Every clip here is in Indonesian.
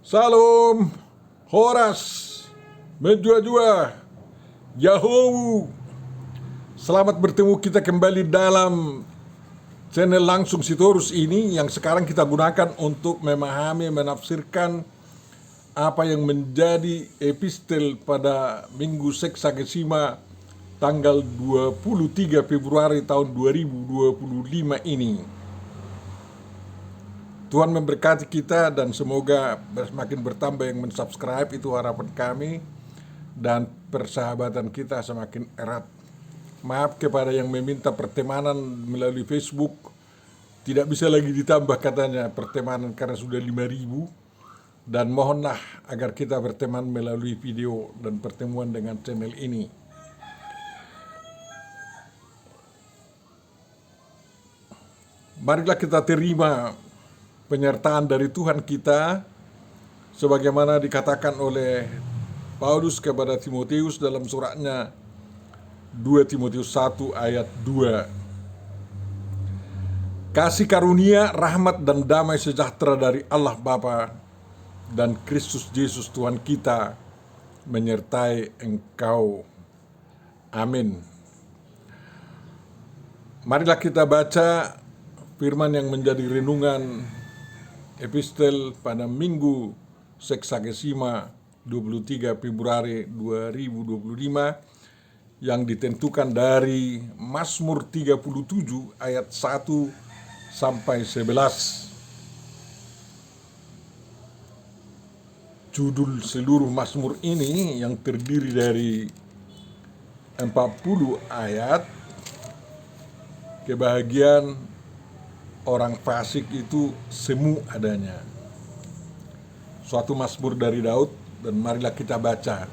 Salam, Horas, Menjua-jua, Yahoo. Selamat bertemu kita kembali dalam channel Langsung Sitorus ini yang sekarang kita gunakan untuk memahami, menafsirkan apa yang menjadi epistel pada Minggu Seksagesima tanggal 23 Februari tahun 2025 ini. Tuhan memberkati kita dan semoga semakin bertambah yang mensubscribe, itu harapan kami, dan persahabatan kita semakin erat. Maaf kepada yang meminta pertemanan melalui Facebook, tidak bisa lagi ditambah katanya pertemanan karena sudah 5.000, dan mohonlah agar kita berteman melalui video dan pertemuan dengan channel ini. Marilah kita terima penyertaan dari Tuhan kita sebagaimana dikatakan oleh Paulus kepada Timotius dalam suratnya 2 Timotius 1 ayat 2. Kasih karunia, rahmat dan damai sejahtera dari Allah Bapa dan Kristus Yesus Tuhan kita menyertai engkau. Amin. Marilah kita baca firman yang menjadi renungan epistel pada Minggu Seksagesima 23 Februari 2025 yang ditentukan dari Mazmur 37 ayat 1 sampai 11. Judul seluruh Mazmur ini yang terdiri dari 40 ayat, kebahagiaan orang fasik itu semu adanya. Suatu Mazmur dari Daud, dan marilah kita baca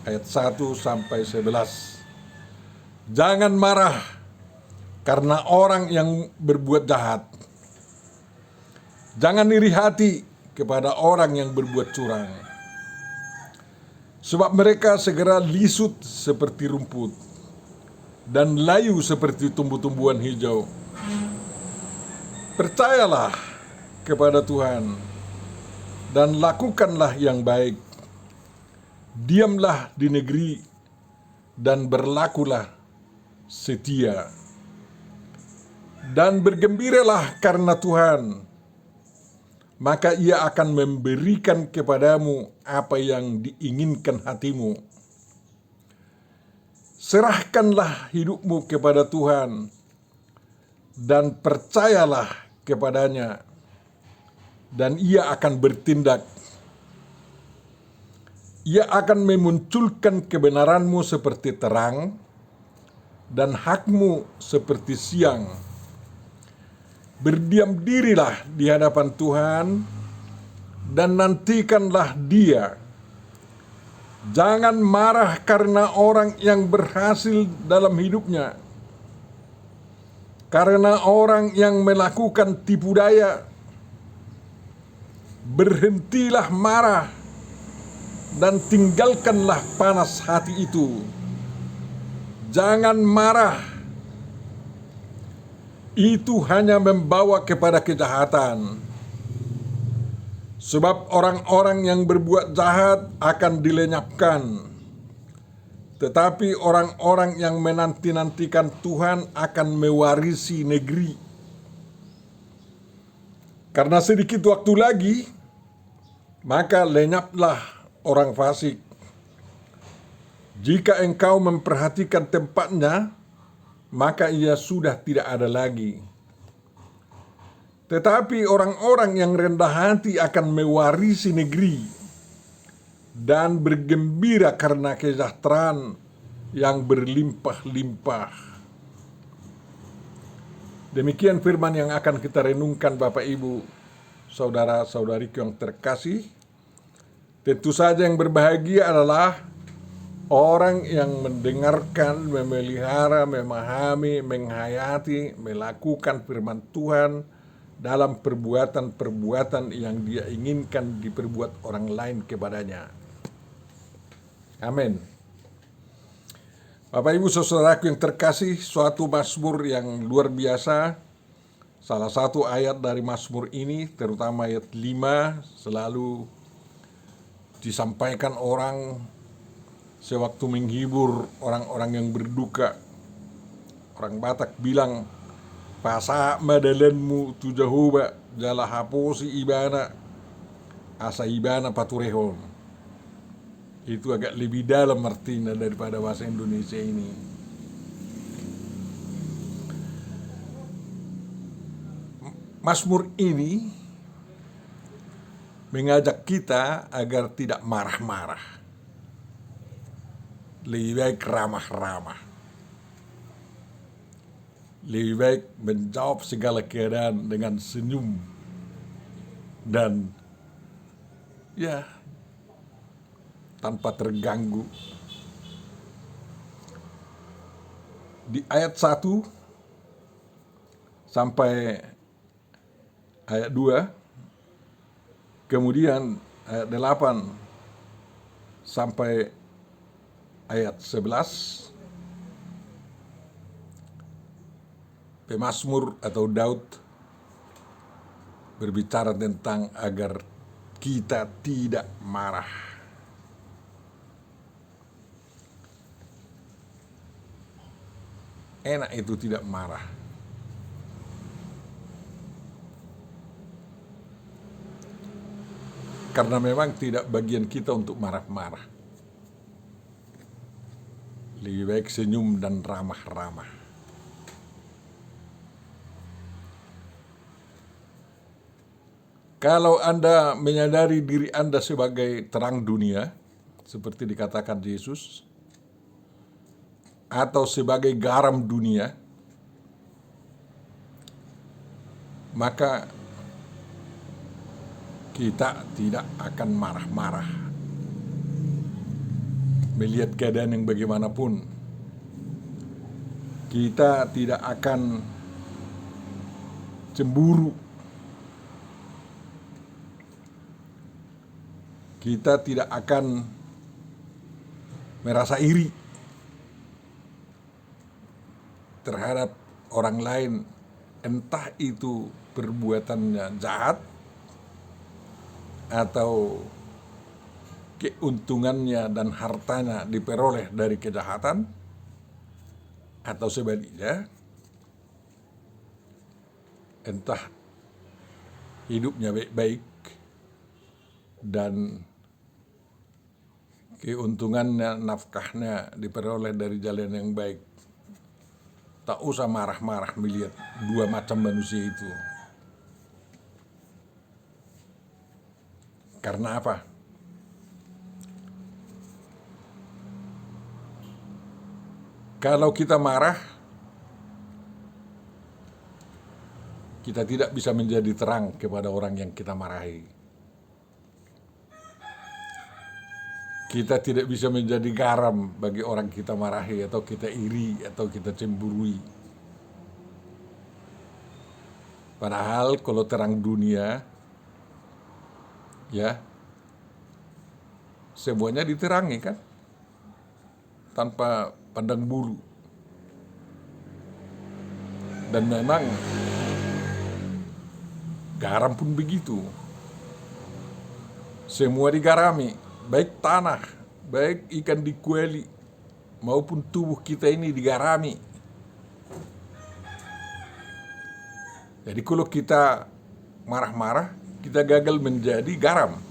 ayat 1 sampai 11. Jangan marah karena orang yang berbuat jahat. Jangan iri hati kepada orang yang berbuat curang. Sebab mereka segera lisut seperti rumput dan layu seperti tumbuh-tumbuhan hijau. Percayalah kepada Tuhan dan lakukanlah yang baik. Diamlah di negeri dan berlakulah setia. Dan bergembiralah karena Tuhan, maka Ia akan memberikan kepadamu apa yang diinginkan hatimu. Serahkanlah hidupmu kepada Tuhan dan percayalah kepadanya, dan Ia akan bertindak. Ia akan memunculkan kebenaranmu seperti terang dan hakmu seperti siang. Berdiam dirilah di hadapan Tuhan dan nantikanlah Dia. Jangan marah karena orang yang berhasil dalam hidupnya, karena orang yang melakukan tipu daya. Berhentilah marah dan tinggalkanlah panas hati itu. Jangan marah, itu hanya membawa kepada kejahatan. Sebab orang-orang yang berbuat jahat akan dilenyapkan, tetapi orang-orang yang menanti-nantikan Tuhan akan mewarisi negeri. Karena sedikit waktu lagi, maka lenyaplah orang fasik. Jika engkau memperhatikan tempatnya, maka ia sudah tidak ada lagi. Tetapi orang-orang yang rendah hati akan mewarisi negeri dan bergembira karena kesejahteraan yang berlimpah-limpah. Demikian firman yang akan kita renungkan, Bapak Ibu, saudara-saudariku yang terkasih. Tentu saja yang berbahagia adalah orang yang mendengarkan, memelihara, memahami, menghayati, melakukan firman Tuhan dalam perbuatan-perbuatan yang Dia inginkan diperbuat orang lain kepadanya. Amin. Bapak Ibu saudaraku yang terkasih, suatu Mazmur yang luar biasa. Salah satu ayat dari Mazmur ini, terutama ayat 5, selalu disampaikan orang sewaktu menghibur orang-orang yang berduka. Orang Batak bilang, "Pasa madalanmu tu Jehovah jala haposi ibana asa ibana paturehon." Itu agak lebih dalam artinya daripada bahasa Indonesia ini. Mazmur ini mengajak kita agar tidak marah-marah. Lebih baik ramah-ramah. Lebih baik menjawab segala keadaan dengan senyum dan ya tanpa terganggu. Di ayat 1 sampai ayat 2, kemudian ayat 8 sampai ayat 11, pemazmur atau Daud berbicara tentang agar kita tidak marah. Enak itu tidak marah. Karena memang tidak bagian kita untuk marah-marah. Lebih baik senyum dan ramah-ramah. Kalau Anda menyadari diri Anda sebagai terang dunia, seperti dikatakan Yesus, atau sebagai garam dunia, maka kita tidak akan marah-marah melihat keadaan yang bagaimanapun. Kita tidak akan cemburu. Kita tidak akan merasa iri terhadap orang lain, entah itu perbuatannya jahat atau keuntungannya dan hartanya diperoleh dari kejahatan, atau sebaliknya, entah hidupnya baik-baik dan keuntungannya, nafkahnya diperoleh dari jalan yang baik. Tak usah marah-marah melihat dua macam manusia itu. Karena apa? Kalau kita marah, kita tidak bisa menjadi terang kepada orang yang kita marahi. Kita tidak bisa menjadi garam bagi orang kita marahi, atau kita iri, atau kita cemburui. Padahal kalau terang dunia, ya, semuanya diterangi kan, tanpa pandang bulu. Dan memang garam pun begitu. Semua digarami. Baik tanah, baik ikan di kuali, maupun tubuh kita ini digarami. Jadi kalau kita marah-marah, kita gagal menjadi garam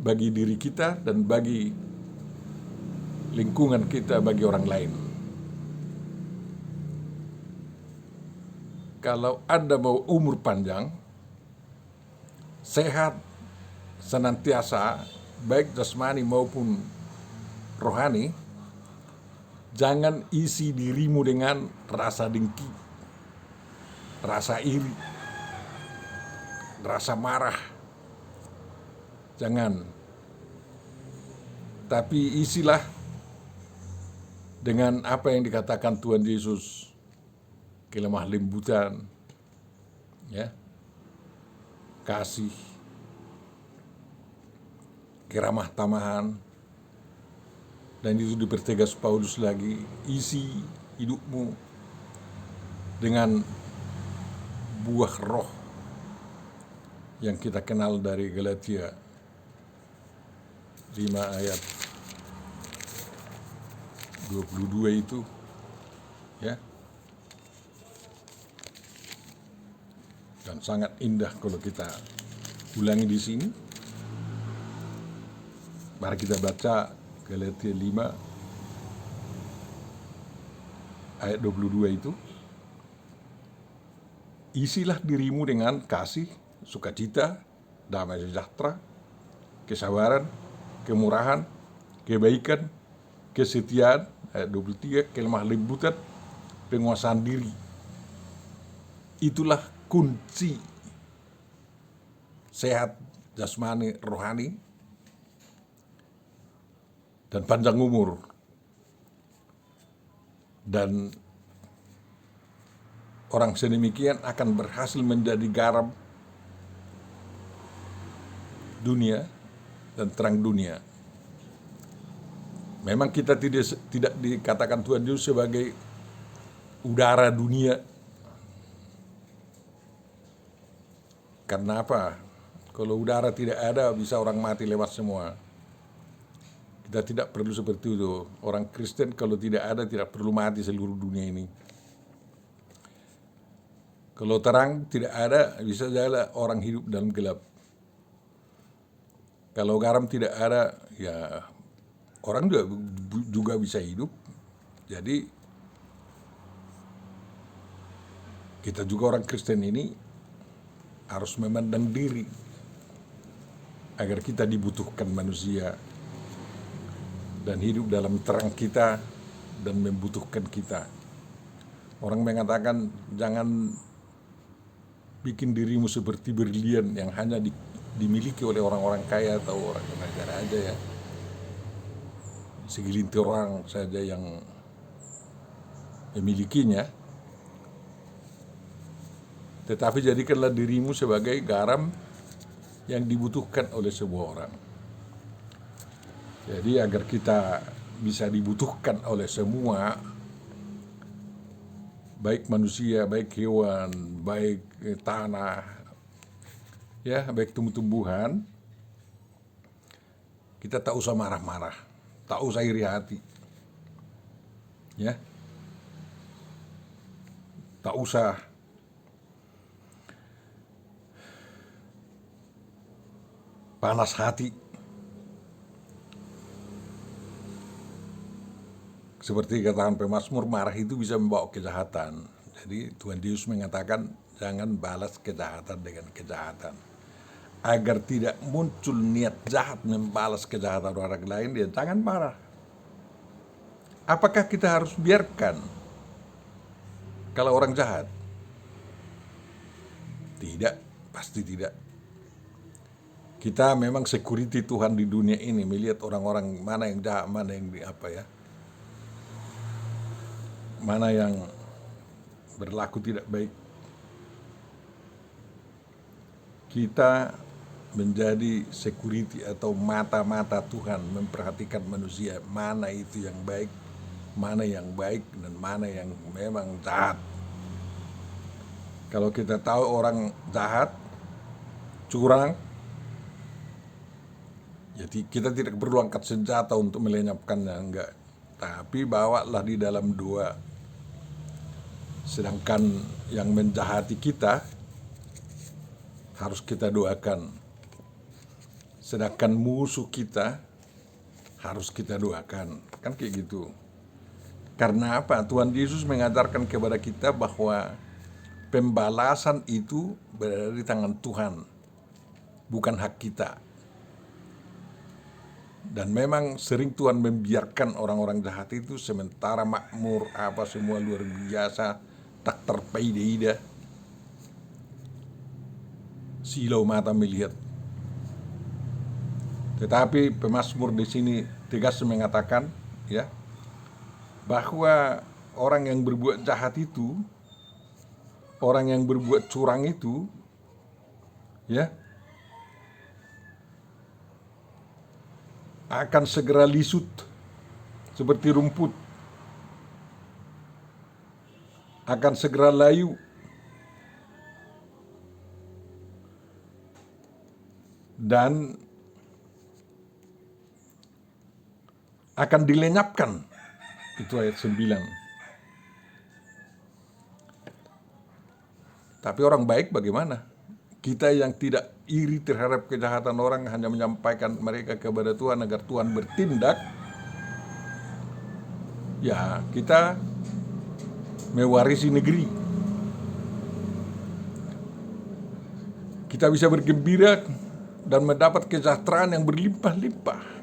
bagi diri kita dan bagi lingkungan kita, bagi orang lain. Kalau Anda mau umur panjang, sehat, senantiasa, baik jasmani maupun rohani, jangan isi dirimu dengan rasa dengki, rasa iri, rasa marah. Jangan. Tapi isilah dengan apa yang dikatakan Tuhan Yesus, kelemah lembutan, ya, kasih, keramah tamahan. Dan itu dipertegas Paulus lagi, isi hidupmu dengan buah roh yang kita kenal dari Galatia 5 ayat 22 itu, ya. Dan sangat indah kalau kita ulangi di sini. Mari kita baca Galatia 5 ayat 22 itu. Isilah dirimu dengan kasih, sukacita, damai sejahtera, kesabaran, kemurahan, kebaikan, kesetiaan, ayat 23, kelemah lembutan, penguasaan diri. Itulah kunci sehat jasmani, rohani, dan panjang umur. Dan orang sedemikian akan berhasil menjadi garam dunia dan terang dunia. Memang kita tidak dikatakan Tuhan Yesus sebagai udara dunia. Karena apa? Kalau udara tidak ada, bisa orang mati lewat semua. Kita tidak perlu seperti itu. Orang Kristen kalau tidak ada, tidak perlu mati seluruh dunia ini. Kalau terang tidak ada, bisa saja orang hidup dalam gelap. Kalau garam tidak ada, ya orang juga bisa hidup. Jadi kita juga orang Kristen ini harus memandang diri agar kita dibutuhkan manusia dan hidup dalam terang kita dan membutuhkan kita. Orang mengatakan jangan bikin dirimu seperti berlian yang hanya dimiliki oleh orang-orang kaya atau orang negara aja, ya. Segelintir orang saja yang memilikinya. Tetapi jadikanlah dirimu sebagai garam yang dibutuhkan oleh sebuah orang. Jadi agar kita bisa dibutuhkan oleh semua, baik manusia, baik hewan, baik tanah, ya, baik tumbuh-tumbuhan, kita tak usah marah-marah, tak usah iri hati, ya, tak usah panas hati. Seperti katakan pemazmur, marah itu bisa membawa kejahatan. Jadi Tuhan Yesus mengatakan jangan balas kejahatan dengan kejahatan. Agar tidak muncul niat jahat membalas kejahatan orang lain, dia jangan marah. Apakah kita harus biarkan kalau orang jahat? Tidak, pasti tidak. Kita memang security Tuhan di dunia ini, melihat orang-orang mana yang jahat, mana yang mana yang berlaku tidak baik. Kita menjadi security atau mata-mata Tuhan memperhatikan manusia, mana itu yang baik, dan mana yang memang jahat. Kalau kita tahu orang jahat, curang, jadi kita tidak perlu angkat senjata untuk melenyapkannya, enggak. Tapi bawalah di dalam doa. Sedangkan yang menjahati kita harus kita doakan. Sedangkan musuh kita harus kita doakan. Kan kayak gitu. Karena apa? Tuhan Yesus mengajarkan kepada kita bahwa pembalasan itu berada di tangan Tuhan, bukan hak kita. Dan memang sering Tuhan membiarkan orang-orang jahat itu sementara makmur, apa semua luar biasa, tak terpaidah, silau mata melihat. Tetapi pemazmur di sini tegas mengatakan, ya, bahwa orang yang berbuat jahat itu, orang yang berbuat curang itu, ya, akan segera lisut seperti rumput, akan segera layu, dan akan dilenyapkan. Itu ayat 9. Tapi orang baik bagaimana? Kita yang tidak iri terhadap kejahatan orang, hanya menyampaikan mereka kepada Tuhan agar Tuhan bertindak, ya kita mewarisi negeri. Kita bisa bergembira dan mendapat kesejahteraan yang berlimpah-limpah.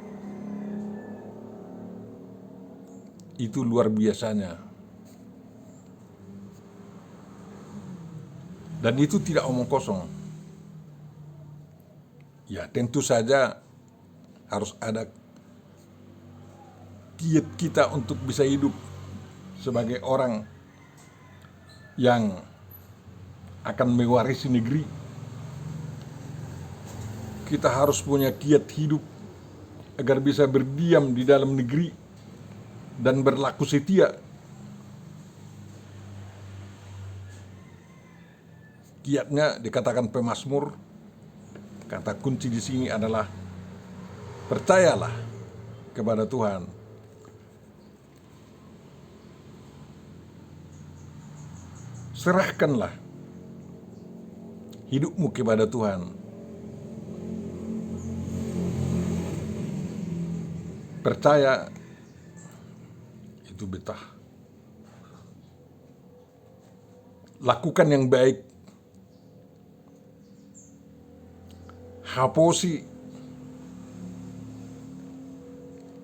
Itu luar biasanya. Dan itu tidak omong kosong. Ya, tentu saja harus ada kiat kita untuk bisa hidup sebagai orang yang akan mewarisi negeri. Kita harus punya kiat hidup agar bisa berdiam di dalam negeri dan berlaku setia. Kiatnya dikatakan pemazmur, kata kunci di sini adalah percayalah kepada Tuhan. Serahkanlah hidupmu kepada Tuhan. Percaya itu betah. Lakukan yang baik. Haposi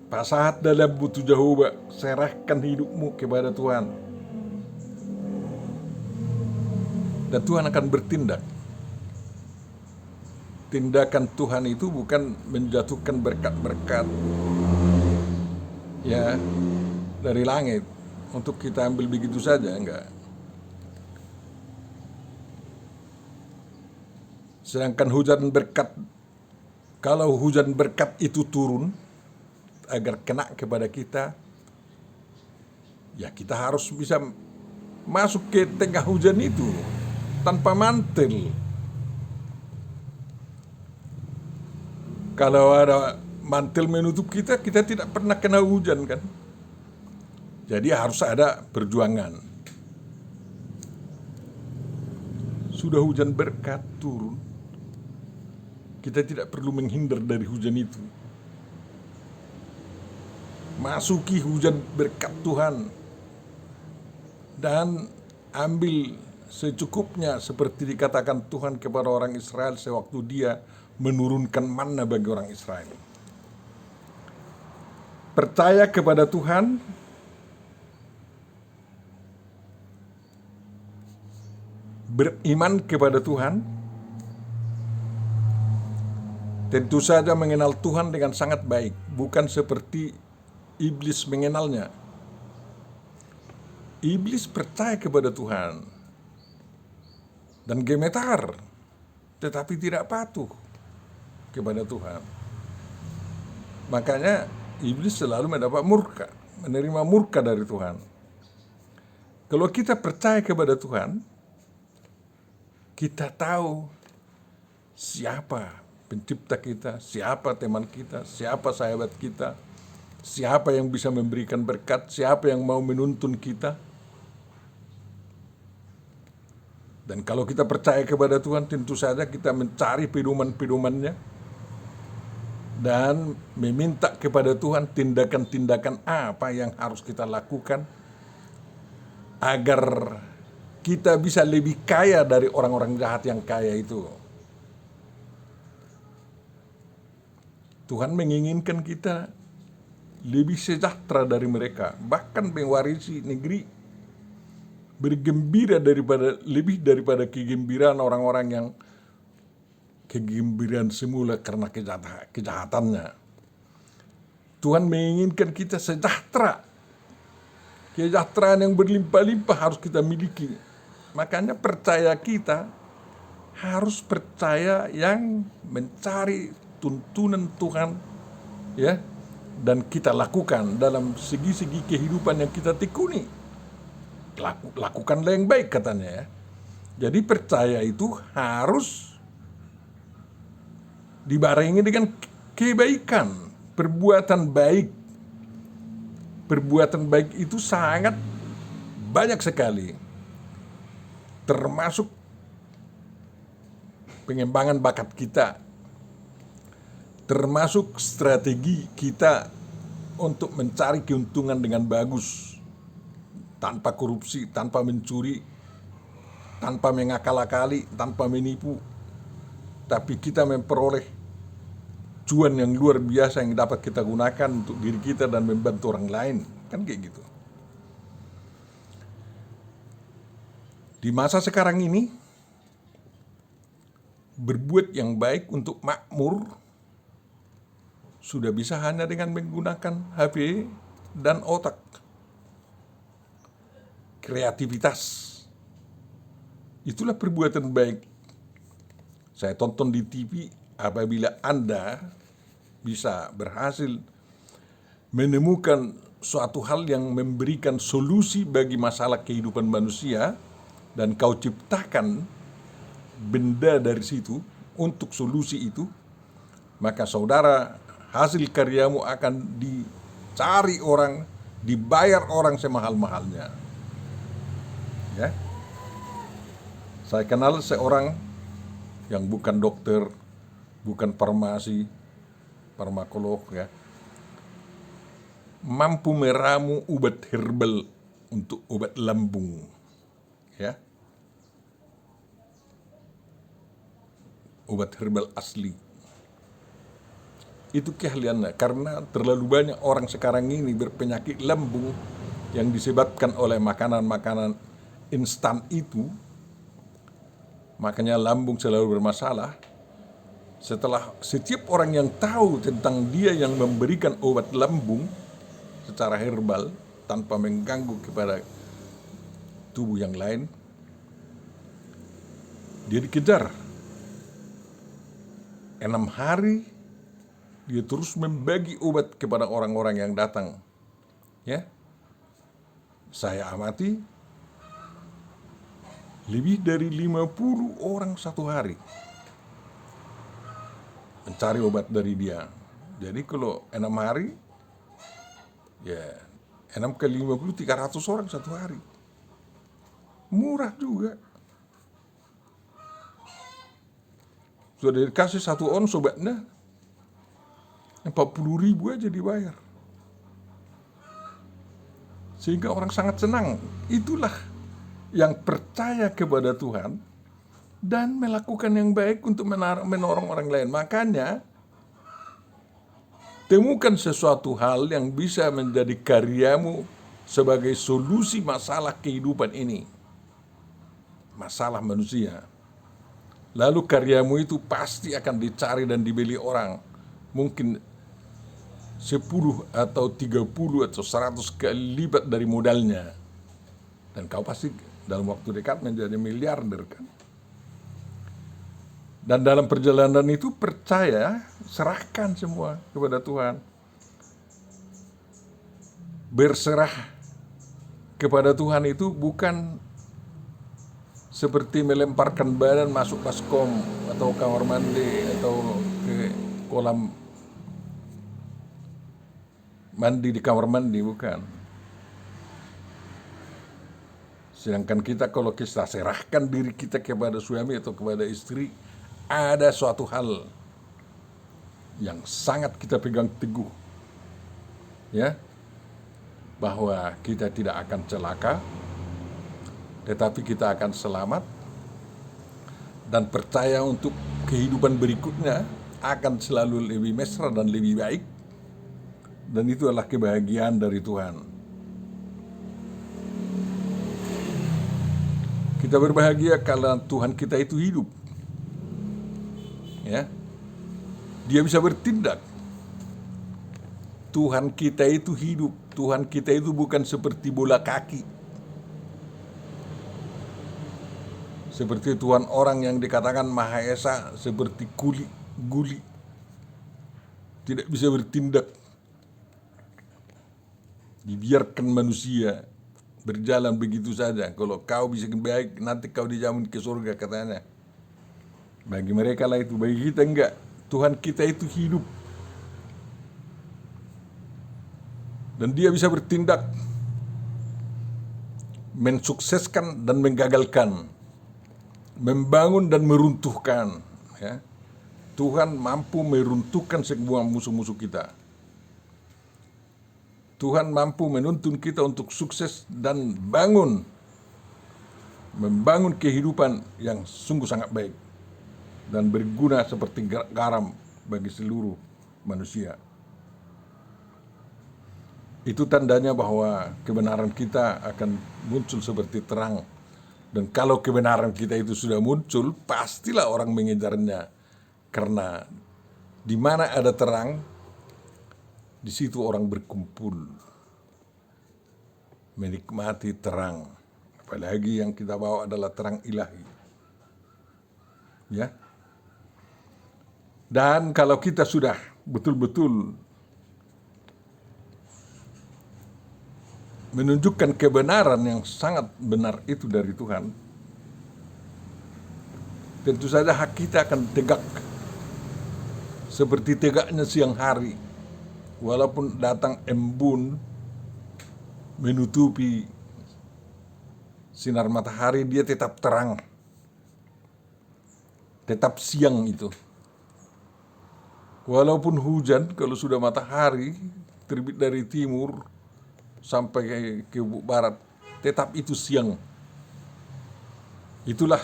pasahat dalam butuh Jehovah. Serahkan hidupmu kepada Tuhan. Dan Tuhan akan bertindak. Tindakan Tuhan itu bukan menjatuhkan berkat-berkat ya dari langit untuk kita ambil begitu saja, enggak. Sedangkan hujan berkat, kalau hujan berkat itu turun agar kena kepada kita, ya kita harus bisa masuk ke tengah hujan itu tanpa mantel. Kalau ada mantel menutup kita, kita tidak pernah kena hujan kan. Jadi harus ada perjuangan. Sudah hujan berkat turun, kita tidak perlu menghindar dari hujan itu. Masuki hujan berkat Tuhan dan ambil secukupnya seperti dikatakan Tuhan kepada orang Israel sewaktu Dia menurunkan manna bagi orang Israel. Percaya kepada Tuhan, beriman kepada Tuhan, tentu saja mengenal Tuhan dengan sangat baik, bukan seperti iblis mengenalnya. Iblis percaya kepada Tuhan dan gemetar, tetapi tidak patuh kepada Tuhan. Makanya iblis selalu mendapat murka, menerima murka dari Tuhan. Kalau kita percaya kepada Tuhan, kita tahu siapa pencipta kita, siapa teman kita, siapa sahabat kita, siapa yang bisa memberikan berkat, siapa yang mau menuntun kita. Dan kalau kita percaya kepada Tuhan, tentu saja kita mencari pedoman-pedomannya dan meminta kepada Tuhan tindakan-tindakan apa yang harus kita lakukan agar kita bisa lebih kaya dari orang-orang jahat yang kaya itu. Tuhan menginginkan kita lebih sejahtera dari mereka, bahkan mewarisi negeri, bergembira lebih daripada kegembiraan orang-orang yang kegembiraan semula karena kejahatannya. Tuhan menginginkan kita sejahtera. Kesejahteraan yang berlimpah-limpah harus kita miliki. Makanya percaya kita harus percaya yang mencari tuntunan Tuhan, ya, dan kita lakukan dalam segi-segi kehidupan yang kita tekuni. Lakukanlah yang baik katanya ya. Jadi percaya itu harus dibarengi dengan kebaikan, perbuatan baik perbuatan baik itu sangat banyak sekali, termasuk pengembangan bakat kita, termasuk strategi kita untuk mencari keuntungan dengan bagus, tanpa korupsi, tanpa mencuri, tanpa mengakal-akali, tanpa menipu, tapi kita memperoleh cuan yang luar biasa yang dapat kita gunakan untuk diri kita dan membantu orang lain, kan kayak gitu. Di masa sekarang ini, berbuat yang baik untuk makmur sudah bisa hanya dengan menggunakan HP dan otak. Kreativitas, itulah perbuatan baik. Saya tonton di TV, apabila Anda bisa berhasil menemukan suatu hal yang memberikan solusi bagi masalah kehidupan manusia, dan kau ciptakan benda dari situ untuk solusi itu, maka saudara, hasil karyamu akan dicari orang, dibayar orang semahal-mahalnya. Ya. Saya kenal seorang yang bukan dokter, bukan farmakolog, ya, mampu meramu obat herbal untuk obat lambung, ya, obat herbal asli. Itu keahliannya, karena terlalu banyak orang sekarang ini berpenyakit lambung yang disebabkan oleh makanan-makanan instan itu. Makanya lambung selalu bermasalah. Setelah setiap orang yang tahu tentang dia yang memberikan obat lambung secara herbal tanpa mengganggu kepada tubuh yang lain, dia dikejar. 6 hari dia terus membagi obat kepada orang-orang yang datang. Ya, saya amati lebih dari 50 orang satu hari mencari obat dari dia. Jadi kalau 6 hari, ya 6 kali 50, 300 orang satu hari. Murah juga. Sudah dikasih 1 ons obatnya, 40.000 aja dibayar. Sehingga orang sangat senang. Itulah yang percaya kepada Tuhan dan melakukan yang baik untuk menolong orang lain. Makanya temukan sesuatu hal yang bisa menjadi karyamu sebagai solusi masalah kehidupan ini, masalah manusia. Lalu karyamu itu pasti akan dicari dan dibeli orang, mungkin 10 atau 30 atau 100 kali lipat dari modalnya. Dan kau pasti dalam waktu dekat menjadi miliarder, kan? Dan dalam perjalanan itu percaya, serahkan semua kepada Tuhan. Berserah kepada Tuhan itu bukan seperti melemparkan badan masuk baskom atau kamar mandi atau ke kolam mandi di kamar mandi, bukan. Sedangkan kita kalau kita serahkan diri kita kepada suami atau kepada istri, ada suatu hal yang sangat kita pegang teguh, ya, bahwa kita tidak akan celaka, tetapi kita akan selamat, dan percaya untuk kehidupan berikutnya akan selalu lebih mesra dan lebih baik, dan itu adalah kebahagiaan dari Tuhan. Kita berbahagia karena Tuhan kita itu hidup. Ya. Dia bisa bertindak. Tuhan kita itu hidup. Tuhan kita itu bukan seperti bola kaki. Seperti Tuhan orang yang dikatakan Maha Esa, seperti guli. Tidak bisa bertindak. Dibiarkan manusia berjalan begitu saja. Kalau kau bisa baik, nanti kau dijamin ke surga, katanya. Bagi mereka lah itu, bagi kita enggak. Tuhan kita itu hidup. Dan dia bisa bertindak mensukseskan dan menggagalkan, membangun dan meruntuhkan. Ya. Tuhan mampu meruntuhkan semua musuh-musuh kita. Tuhan mampu menuntun kita untuk sukses dan membangun kehidupan yang sungguh sangat baik dan berguna seperti garam bagi seluruh manusia. Itu tandanya bahwa kebenaran kita akan muncul seperti terang. Dan kalau kebenaran kita itu sudah muncul, pastilah orang mengejarnya. Karena di mana ada terang, di situ orang berkumpul, menikmati terang. Apalagi yang kita bawa adalah terang ilahi. Ya. Dan kalau kita sudah betul-betul menunjukkan kebenaran yang sangat benar itu dari Tuhan, tentu saja hak kita akan tegak seperti tegaknya siang hari. Walaupun datang embun menutupi sinar matahari, dia tetap terang, tetap siang itu. Walaupun hujan, kalau sudah matahari terbit dari timur sampai ke barat, tetap itu siang. Itulah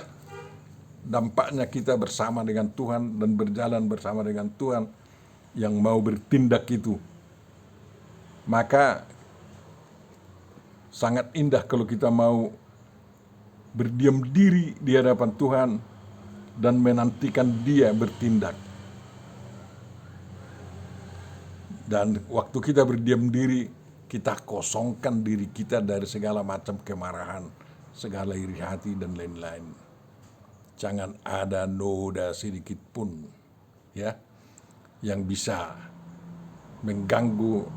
dampaknya kita bersama dengan Tuhan dan berjalan bersama dengan Tuhan yang mau bertindak itu. Maka sangat indah kalau kita mau berdiam diri di hadapan Tuhan dan menantikan Dia bertindak. Dan waktu kita berdiam diri, kita kosongkan diri kita dari segala macam kemarahan, segala iri hati dan lain-lain. Jangan ada noda sedikit pun ya yang bisa mengganggu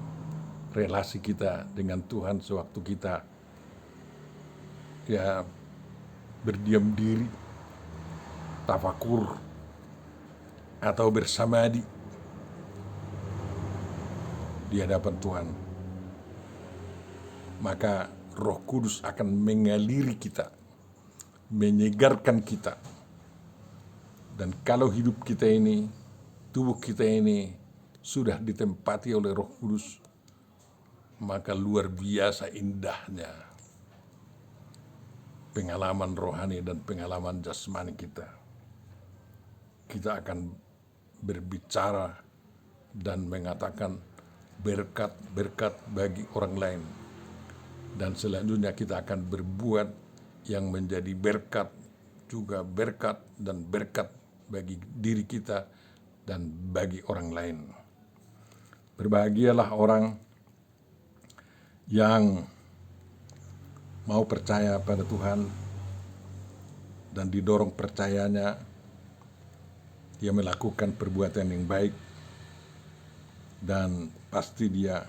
relasi kita dengan Tuhan sewaktu kita ya berdiam diri, tafakur atau bersamadi di hadapan Tuhan. Maka Roh Kudus akan mengaliri kita, menyegarkan kita. Dan kalau hidup kita ini, tubuh kita ini sudah ditempati oleh Roh Kudus, maka luar biasa indahnya pengalaman rohani dan pengalaman jasmani kita. Kita akan berbicara dan mengatakan berkat-berkat bagi orang lain. Dan selanjutnya kita akan berbuat yang menjadi berkat, juga berkat dan berkat bagi diri kita dan bagi orang lain. Berbahagialah orang yang mau percaya pada Tuhan dan didorong percayanya, dia melakukan perbuatan yang baik dan pasti dia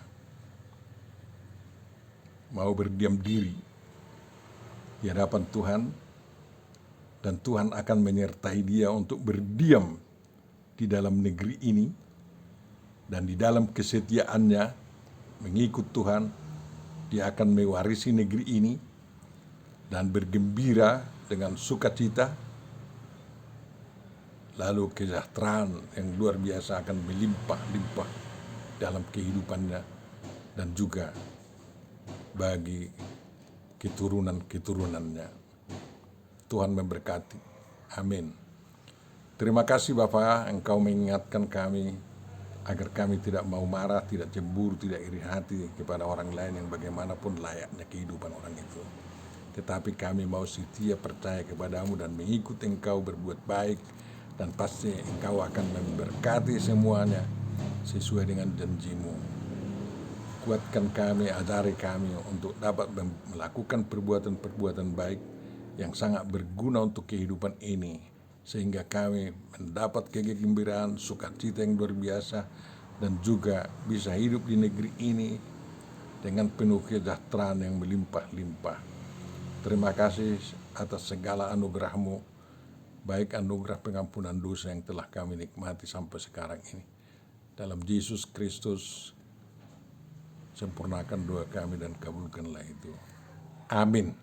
mau berdiam diri di hadapan Tuhan dan Tuhan akan menyertai dia untuk berdiam di dalam negeri ini dan di dalam kesetiaannya mengikut Tuhan. Dia akan mewarisi negeri ini dan bergembira dengan sukacita. Lalu kesejahteraan yang luar biasa akan melimpah-limpah dalam kehidupannya dan juga bagi keturunan-keturunannya. Tuhan memberkati. Amin. Terima kasih Bapak, Engkau mengingatkan kami agar kami tidak mau marah, tidak cemburu, tidak iri hati kepada orang lain yang bagaimanapun layaknya kehidupan orang itu. Tetapi kami mau setia percaya kepadamu dan mengikut Engkau berbuat baik, dan pasti Engkau akan memberkati semuanya sesuai dengan janjimu. Kuatkan kami, ajari kami untuk dapat melakukan perbuatan-perbuatan baik yang sangat berguna untuk kehidupan ini, sehingga kami mendapat kegembiraan, sukacita yang luar biasa, dan juga bisa hidup di negeri ini dengan penuh kesejahteraan yang melimpah-limpah. Terima kasih atas segala anugerah-Mu, baik anugerah pengampunan dosa yang telah kami nikmati sampai sekarang ini. Dalam Yesus Kristus, sempurnakan doa kami dan kabulkanlah itu. Amin.